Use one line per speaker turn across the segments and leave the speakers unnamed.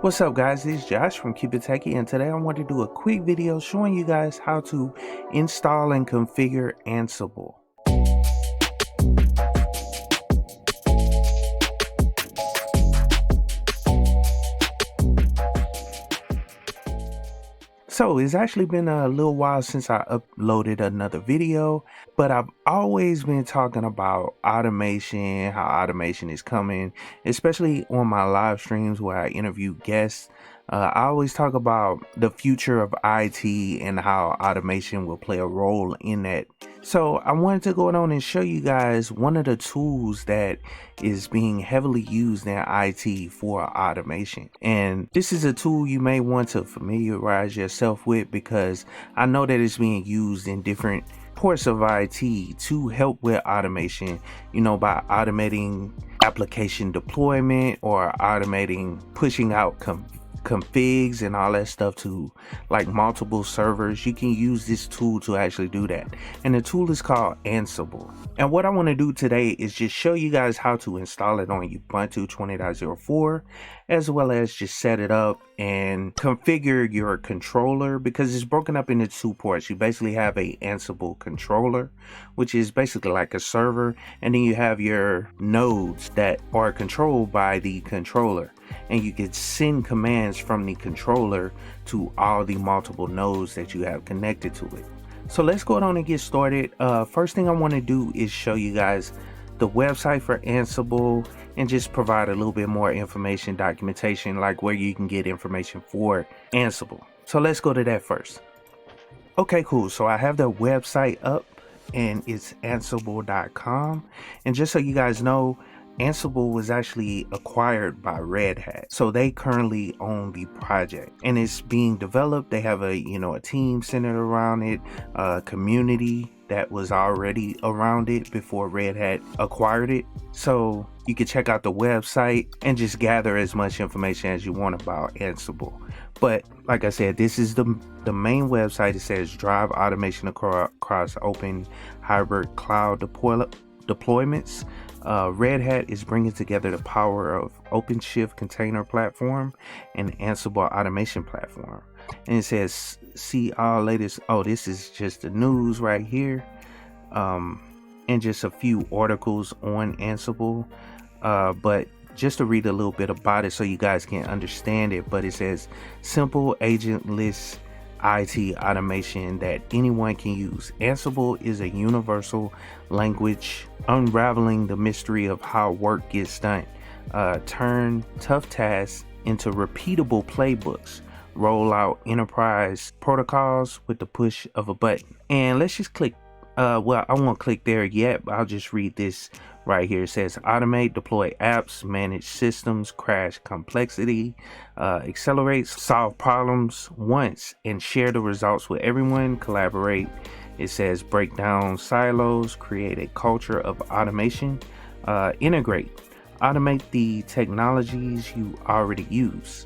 What's up guys, it's Josh from KeepItTechie, and today I want to do a quick video showing you guys how to install and configure Ansible. So it's actually been a little while since I uploaded another video, but I've always been talking about automation, how automation is coming, especially on my live streams where I interview guests. I always talk about the future of IT and how automation will play a role in that. So I wanted to go on and show you guys one of the tools that is being heavily used in IT for automation. And this is a tool you may want to familiarize yourself with, because I know that it's being used in different parts of IT to help with automation, by automating application deployment or automating pushing out configs and all that stuff to like multiple servers. You can use this tool to actually do that, and the tool is called Ansible. And what I want to do today is just show you guys how to install it on Ubuntu 20.04, as well as just set it up and configure your controller, because it's broken up into two parts. You basically have a Ansible controller, which is basically like a server, and then you have your nodes that are controlled by the controller, and you can send commands from the controller to all the multiple nodes that you have connected to it. So let's go on and get started. First thing I want to do is show you guys the website for Ansible and just provide a little bit more information, documentation, like where you can get information for Ansible. So let's go to that first. Okay, cool. So I have the website up and it's ansible.com. And just so you guys know, Ansible was actually acquired by Red Hat, so they currently own the project and it's being developed. They have a team centered around it, a community that was already around it before Red Hat acquired it. So you can check out the website and just gather as much information as you want about Ansible. But like I said, this is the main website. It says drive automation across open hybrid cloud deployments. Red Hat is bringing together the power of OpenShift container platform and Ansible automation platform. And it says see all latest. Oh, this is just the news right here, and just a few articles on Ansible, but just to read a little bit about it so you guys can understand it. But it says simple agentless IT automation that anyone can use. Ansible is a universal language unraveling the mystery of how work gets done. Turn tough tasks into repeatable playbooks. Roll out enterprise protocols with the push of a button. And let's just click. Well, I won't click there yet, but I'll just read this right here. It says automate, deploy apps, manage systems, crash complexity, accelerate, solve problems once, and share the results with everyone. Collaborate. It says break down silos, create a culture of automation, integrate, automate the technologies you already use.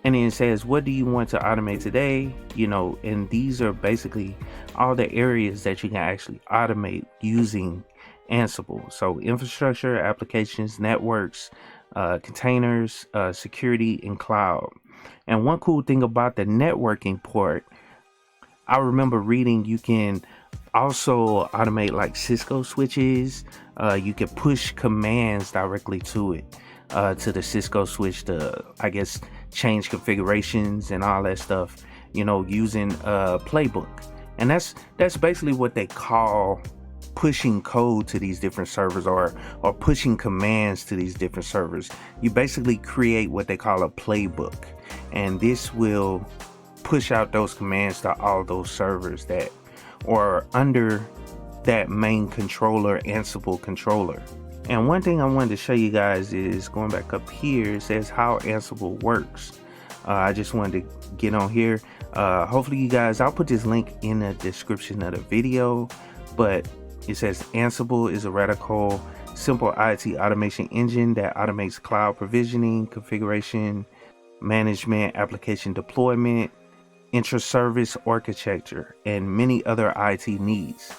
And then it says, what do you want to automate today? And these are basically all the areas that you can actually automate using Ansible. So infrastructure, applications, networks, containers, security, and cloud. And one cool thing about the networking part, I remember reading you can also automate like Cisco switches. You can push commands directly to it, to the Cisco switch to, I guess, change configurations and all that stuff, using a playbook. And that's basically what they call pushing code to these different servers, or pushing commands to these different servers. You basically create what they call a playbook, and this will push out those commands to all those servers that are under that main controller, Ansible controller. And one thing I wanted to show you guys is going back up here. It says how Ansible works. I just wanted to get on here. Hopefully you guys, I'll put this link in the description of the video, but it says Ansible is a radical, simple IT automation engine that automates cloud provisioning, configuration, management, application deployment, intra-service architecture, and many other IT needs.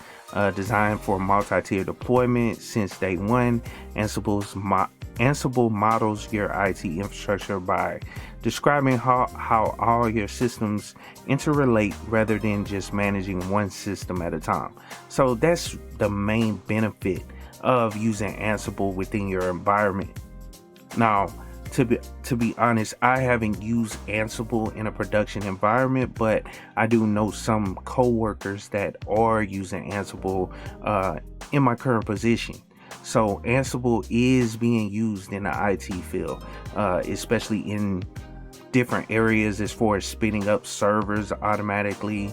designed for multi-tier deployment since day one. Ansible models your IT infrastructure by describing how all your systems interrelate rather than just managing one system at a time. So that's the main benefit of using Ansible within your environment. Now, to be honest, I haven't used Ansible in a production environment, but I do know some coworkers that are using Ansible in my current position. So Ansible is being used in the IT field, especially in different areas as far as spinning up servers automatically.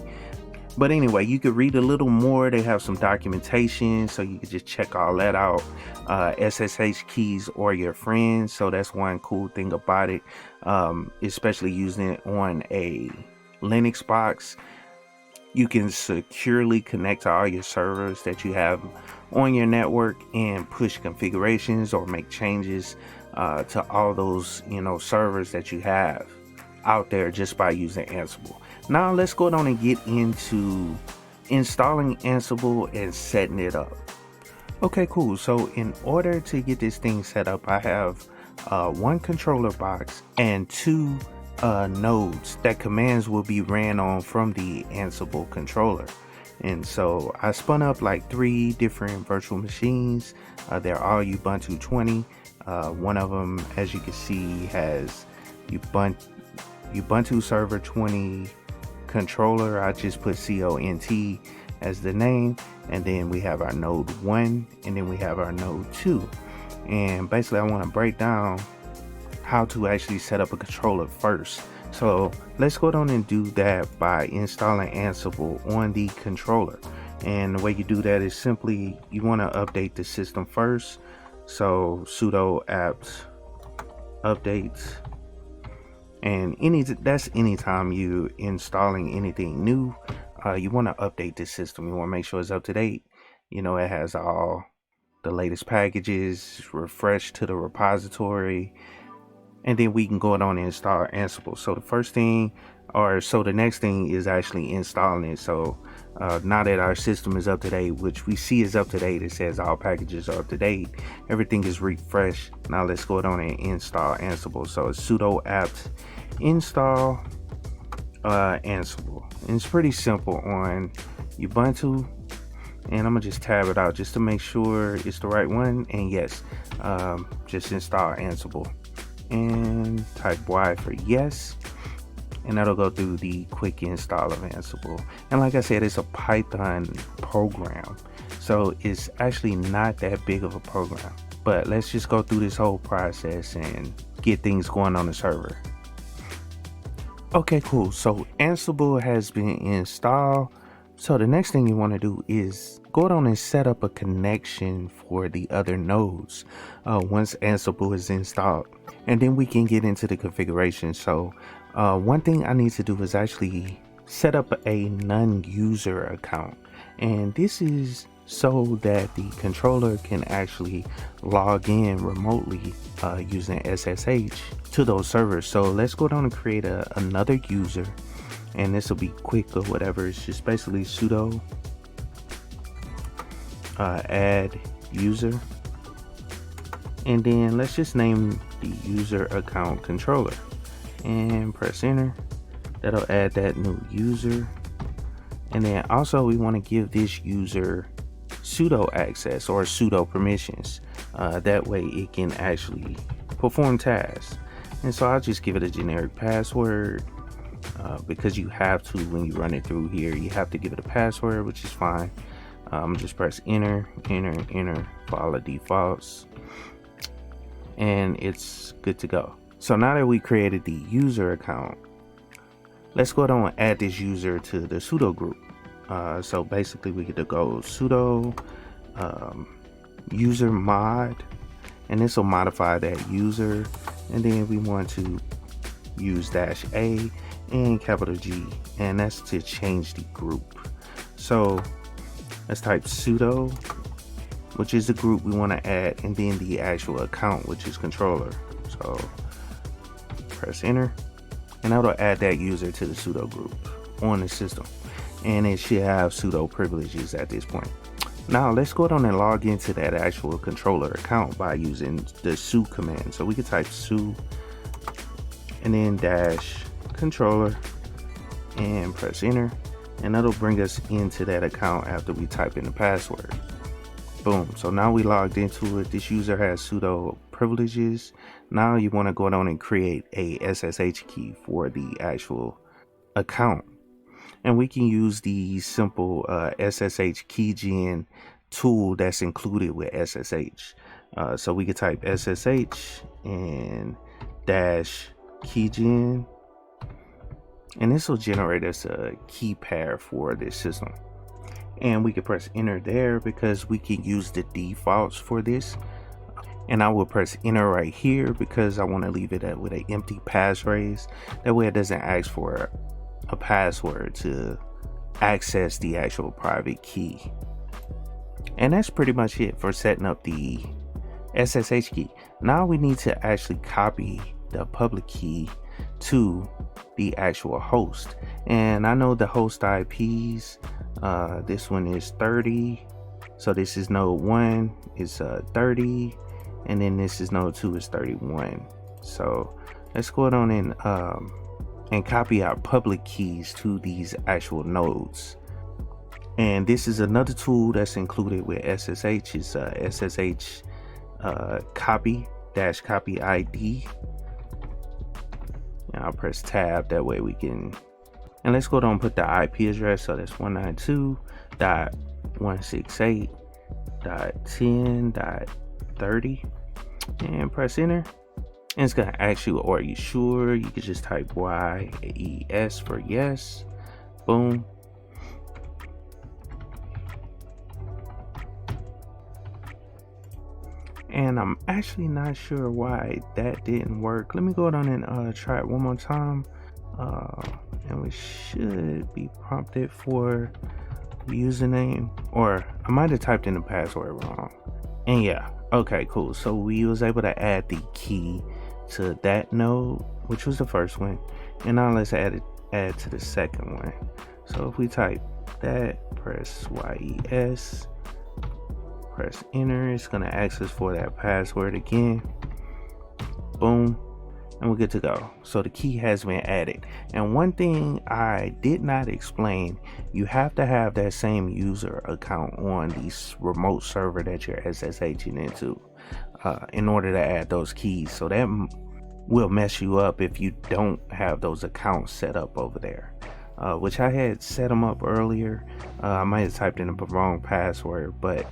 But anyway, you could read a little more. They have some documentation, so you could just check all that out. SSH keys or your friends. So that's one cool thing about it, especially using it on a Linux box. You can securely connect to all your servers that you have on your network and push configurations or make changes to all those, servers that you have out there just by using Ansible. Now let's go on and get into installing Ansible and setting it up. Okay, cool. So in order to get this thing set up, I have one controller box and two nodes that commands will be ran on from the Ansible controller. And so I spun up like 3 different virtual machines. They're all Ubuntu 20. One of them, as you can see, has Ubuntu Server 20 controller. I just put CONT as the name, and then we have our node 1, and then we have our node 2. And basically I want to break down how to actually set up a controller first. So let's go down and do that by installing Ansible on the controller. And the way you do that is simply you want to update the system first. So sudo apt update, and that's anytime you installing anything new, you want to update the system. You want to make sure it's up to date. It has all the latest packages, refresh to the repository, and then we can go on and install Ansible. So the next thing is actually installing it. So now that our system is up to date, which we see is up to date, it says all packages are up to date, everything is refreshed. Now let's go on and install Ansible. So it's sudo apt install Ansible. And it's pretty simple on Ubuntu, and I'm gonna just tab it out just to make sure it's the right one. And yes, just install Ansible and type Y for yes, and that'll go through the quick install of Ansible. And like I said, it's a Python program, so it's actually not that big of a program. But let's just go through this whole process and get things going on the server. Okay, cool. So Ansible has been installed. So the next thing you want to do is go down and set up a connection for the other nodes once Ansible is installed, and then we can get into the configuration. So one thing I need to do is actually set up a non-user account, and this is so that the controller can actually log in remotely using SSH to those servers. So let's go down and create another user, and this will be quick or whatever. It's just basically sudo add user, and then let's just name the user account controller and press enter. That'll add that new user, and then also we want to give this user sudo access or sudo permissions, that way it can actually perform tasks. And so I'll just give it a generic password, because you have to, when you run it through here, you have to give it a password, which is fine. Just press enter for all the defaults, and it's good to go. So now that we created the user account, let's go down and add this user to the sudo group. So basically we get to go sudo user mod, and this will modify that user, and then we want to use -a and capital G, and that's to change the group. So let's type sudo, which is the group we want to add, and then the actual account, which is controller. So press enter, and that'll add that user to the sudo group on the system, and it should have sudo privileges at this point. Now let's go down and log into that actual controller account by using the su command. So we can type su and then dash controller and press enter, and that'll bring us into that account after we type in the password. Boom. So now we logged into it. This user has sudo privileges. Now you want to go down and create a SSH key for the actual account, and we can use the simple SSH keygen tool that's included with SSH. So we could type SSH and dash keygen, and this will generate us a key pair for this system. And we can press enter there because we can use the defaults for this. And I will press enter right here because I want to leave it with an empty passphrase. That way it doesn't ask for a password to access the actual private key. And that's pretty much it for setting up the SSH key. Now we need to actually copy the public key to the actual host. And I know the host IPs, this one is 30, so this is node 1 is 30, and then this is node 2 is 31. So let's go down and copy our public keys to these actual nodes. And this is another tool that's included with SSH. It's SSH copy ID. And I'll press tab, that way we can, and let's go down and put the IP address. So that's 192.168.10.30 and press enter. And it's gonna ask you, are you sure? You could just type YES for yes. Boom. And I'm actually not sure why that didn't work. Let me go down and try it one more time. And we should be prompted for the username, or I might have typed in the password wrong. And yeah, okay, cool. So we was able to add the key to that node, which was the first one. And now let's add to the second one. So if we type that, press YES, press enter, it's gonna ask us for that password again. Boom, and we're good to go. So the key has been added. And one thing I did not explain, you have to have that same user account on the remote server that you're SSHing into in order to add those keys. So that will mess you up if you don't have those accounts set up over there, which I had set them up earlier. I might have typed in the wrong password, but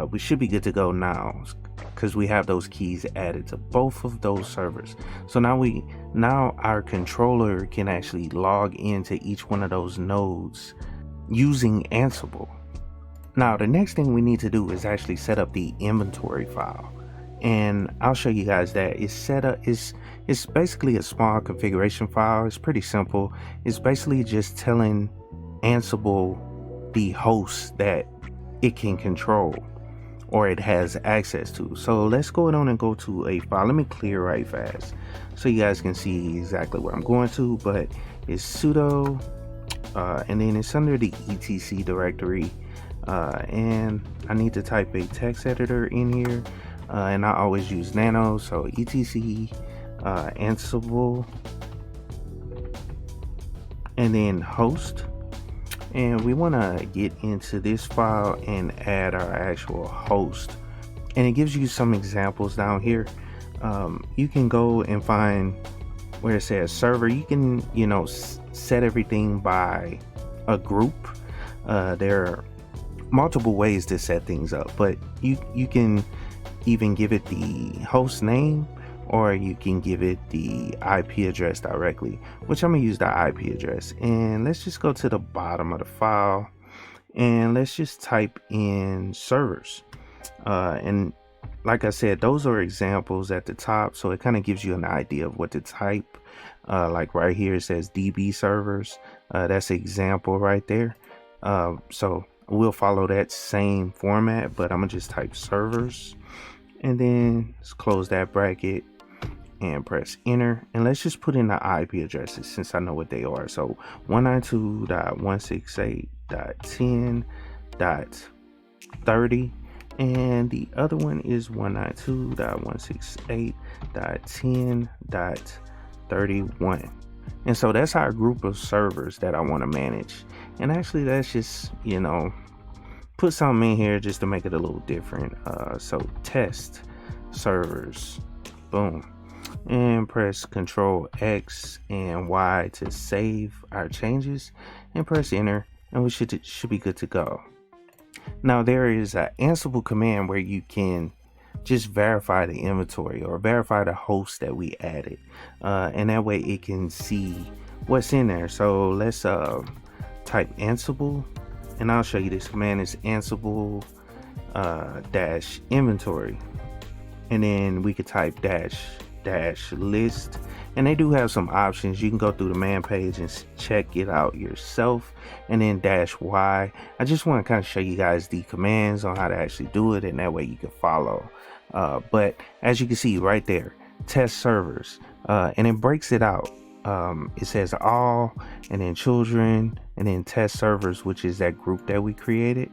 we should be good to go now because we have those keys added to both of those servers. So now our controller can actually log into each one of those nodes using Ansible. Now the next thing we need to do is actually set up the inventory file, and I'll show you guys that. It's basically a small configuration file. It's pretty simple. It's basically just telling Ansible the host that it can control or it has access to. So let's go on and go to a file. Let me clear right fast so you guys can see exactly what I'm going to, but it's sudo and then it's under the etc directory, and I need to type a text editor in here, and I always use nano, so etc Ansible and then host. And we want to get into this file and add our actual host, and it gives you some examples down here. You can go and find where it says server. You can set everything by a group. There are multiple ways to set things up, but you can even give it the host name, or you can give it the IP address directly, which I'm gonna use the IP address. And let's just go to the bottom of the file and let's just type in servers. And like I said, those are examples at the top, so it kind of gives you an idea of what to type. Like right here it says DB servers. That's an example right there. So we'll follow that same format, but I'm gonna just type servers, and then let's close that bracket and press enter, and let's just put in the IP addresses since I know what they are. So 192.168.10. 192.168.30, and the other one is 192.168.10.31. And so that's our group of servers that I want to manage. And actually, let's just, put something in here just to make it a little different. So test servers, boom, and press Control X and Y to save our changes, and press enter, and we should be good to go. Now there is an Ansible command where you can just verify the inventory or verify the host that we added, and that way it can see what's in there. So let's type Ansible, and I'll show you this command. Is Ansible dash inventory, and then we could type dash list, and they do have some options. You can go through the man page and check it out yourself, and then dash Y. I just want to kind of show you guys the commands on how to actually do it, and that way you can follow. But as you can see right there, test servers, and it breaks it out. It says all, and then children, and then test servers, which is that group that we created,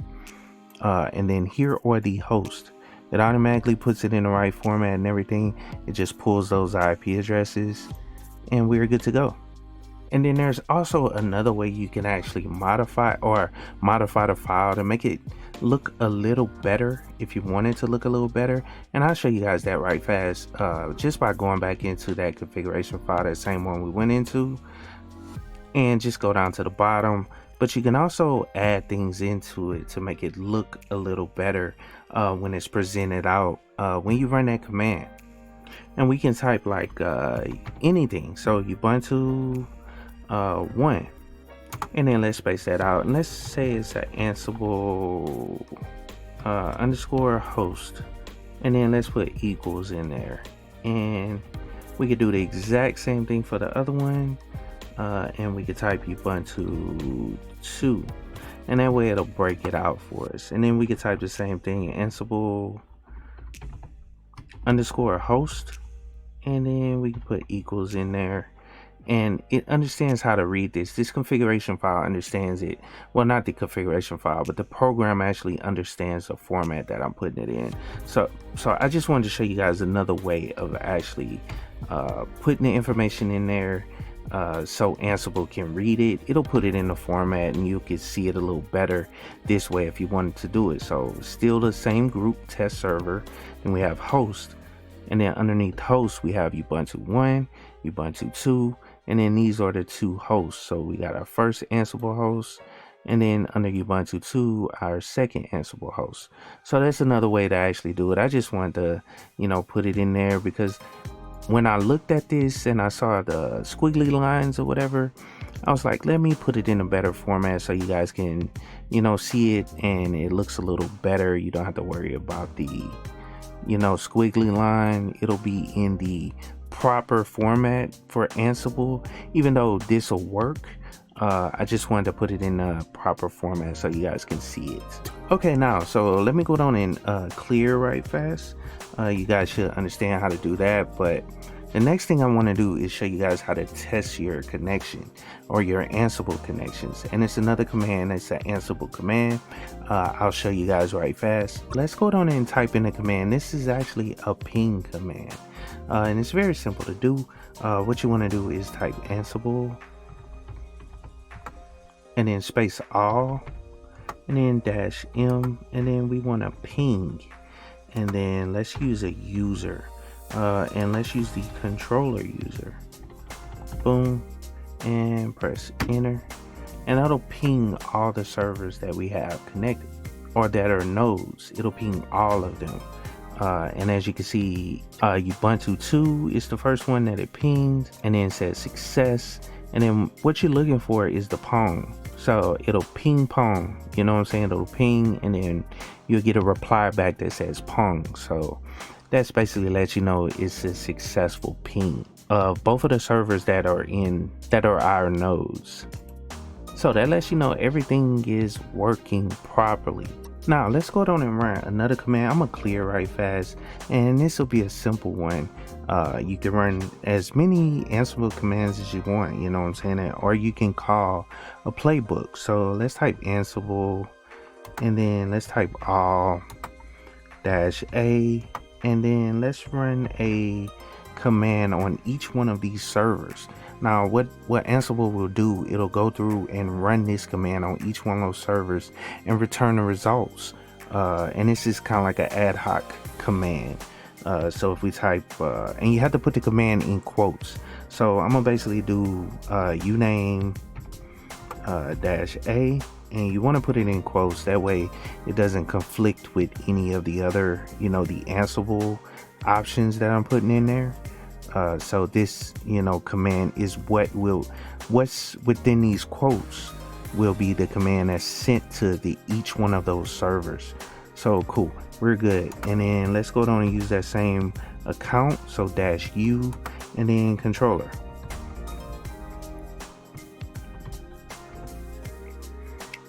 and then here are the hosts. It automatically puts it in the right format and everything. It just pulls those IP addresses, and we're good to go. And then there's also another way you can actually modify the file to make it look a little better if you want it to look a little better. And I'll show you guys that right fast, just by going back into that configuration file, that same one we went into, and just go down to the bottom. But you can also add things into it to make it look a little better when it's presented out when you run that command. And we can type like anything. So Ubuntu 1, and then let's space that out, and let's say it's an Ansible underscore host, and then let's put equals in there, and we could do the exact same thing for the other one, and we could type Ubuntu 2, and that way it'll break it out for us. And then we could type the same thing, Ansible underscore host, and then we can put equals in there, and it understands how to read this configuration file. Understands it. Well, not the configuration file, but the program actually understands the format that I'm putting it in. So I just wanted to show you guys another way of actually putting the information in there, so Ansible can read it. It'll put it in the format, and you can see it a little better this way if you wanted to do it. So still the same group, test server, and we have host, and then underneath host we have Ubuntu 1, Ubuntu 2, and then these are the two hosts. So we got our first Ansible host, and then under Ubuntu 2 our second Ansible host. So that's another way to actually do it. I just wanted to put it in there because when I looked at this and I saw the squiggly lines or whatever, I was like, let me put it in a better format so you guys can see it and it looks a little better. You don't have to worry about the squiggly line. It'll be in the proper format for Ansible. Even though this will work, I just wanted to put it in a proper format so you guys can see it. Okay, now so let me go down and clear right fast. You guys should understand how to do that, but the next thing I want to do is show you guys how to test your connection or your Ansible connections, and it's another command. It's an Ansible command. I'll show you guys right fast. Let's go down and type in the command. This is actually a ping command, and it's very simple to do. What you want to do is type Ansible, and then space all, and then -m, and then we want to ping, and then let's use a user, and let's use the controller user. Boom, and press enter, and that'll ping all the servers that we have connected or that are nodes. It'll ping all of them. And as you can see, Ubuntu 2 is the first one that it pinged, and then it says success, and then what you're looking for is the pong. So it'll ping pong, you know what I'm saying? It'll ping, and then you'll get a reply back that says pong. So that's basically lets you know it's a successful ping of both of the servers that are our nodes. So that lets you know everything is working properly. Now let's go down and run another command. I'm gonna clear right fast, and this will be a simple one. You can run as many Ansible commands as you want, you know what I'm saying, or you can call a playbook. So let's type Ansible and then let's type all -a, and then let's run a command on each one of these servers. Now what Ansible will do, it'll go through and run this command on each one of those servers and return the results. And this is kind of like an ad hoc command. So if we type and you have to put the command in quotes, so I'm gonna basically do uname -a, and you want to put it in quotes, that way it doesn't conflict with any of the other, you know, the Ansible options that I'm putting in there. So this, you know, command is what's within these quotes will be the command that's sent to each one of those servers. So cool, we're good. And then let's go down and use that same account, so -u, and then controller.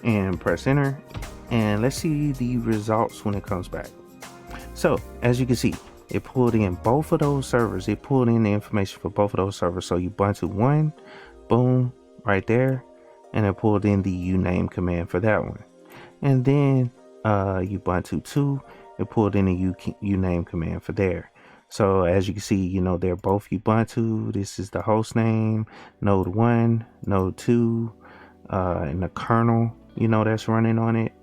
And press enter, and let's see the results when it comes back. So as you can see, it pulled in both of those servers. It pulled in the information for both of those servers. So Ubuntu 1, boom, right there, and it pulled in the uname command for that one. And then Ubuntu 2, it pulled in the uname command for there. So as you can see, you know, they're both Ubuntu. This is the host name, node 1, node 2, and the kernel, you know, that's running on it.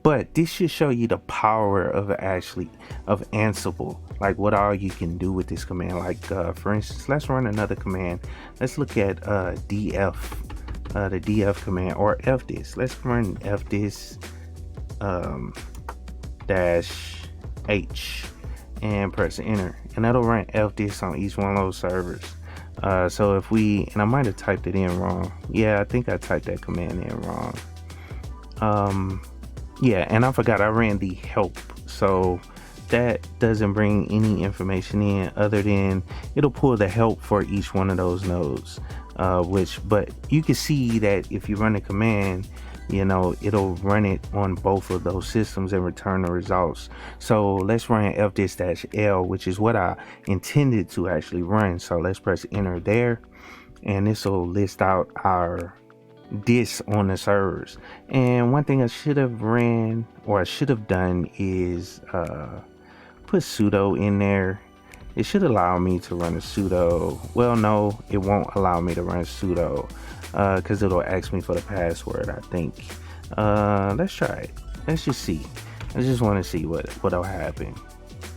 But this should show you the power of Ansible, like what all you can do with this command. Like for instance, let's run another command. Let's look at df, the df command, or fdis. Let's run fdis -h and press enter, and that'll run fdis on each one of those servers. So if we, and I might have typed it in wrong. Yeah, I think I typed that command in wrong. Yeah, and I forgot I ran the help, so that doesn't bring any information in other than it'll pull the help for each one of those nodes, but you can see that if you run the command, you know, it'll run it on both of those systems and return the results. So let's run fdis-l, which is what I intended to actually run. So let's press enter there, and this will list out our dis on the servers. And one thing I should have ran, or I should have done, is put sudo in there. It should allow me to run a sudo. Well, no, it won't allow me to run sudo because it'll ask me for the password, I think. Let's try it. Let's just see. I just want to see what'll happen.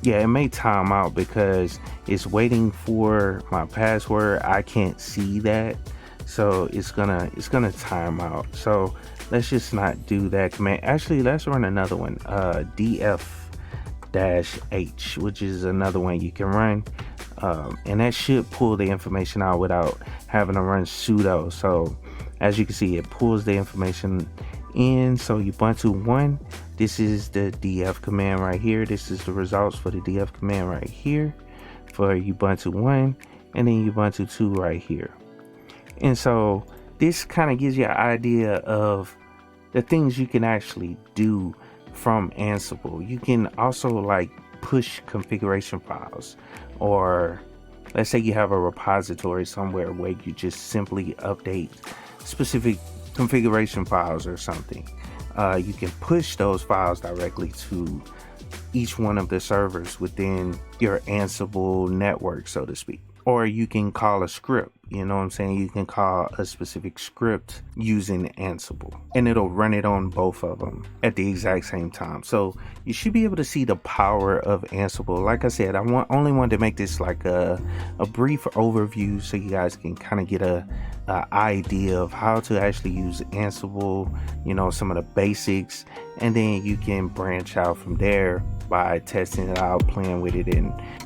Yeah, it may time out because it's waiting for my password. I can't see that, so it's gonna time out. So let's just not do that command. Actually, let's run another one, df-h, which is another one you can run, and that should pull the information out without having to run sudo. So as you can see, it pulls the information in. So Ubuntu 1, this is the df command right here. This is the results for the df command right here for Ubuntu 1, and then Ubuntu 2 right here. And so this kind of gives you an idea of the things you can actually do from Ansible. You can also like push configuration files, or let's say you have a repository somewhere where you just simply update specific configuration files or something. You can push those files directly to each one of the servers within your Ansible network, so to speak. Or you can call a script, you know what I'm saying? You can call a specific script using Ansible, and it'll run it on both of them at the exact same time. So you should be able to see the power of Ansible. Like I said, I only wanted to make this like a brief overview so you guys can kind of get a idea of how to actually use Ansible, you know, some of the basics, and then you can branch out from there by testing it out, playing with it,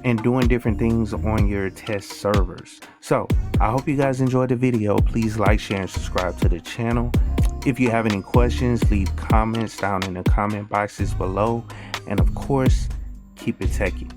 and doing different things on your test servers. So I hope you guys enjoyed the video. Please like, share, and subscribe to the channel. If you have any questions, leave comments down in the comment boxes below, and of course, keep it techie.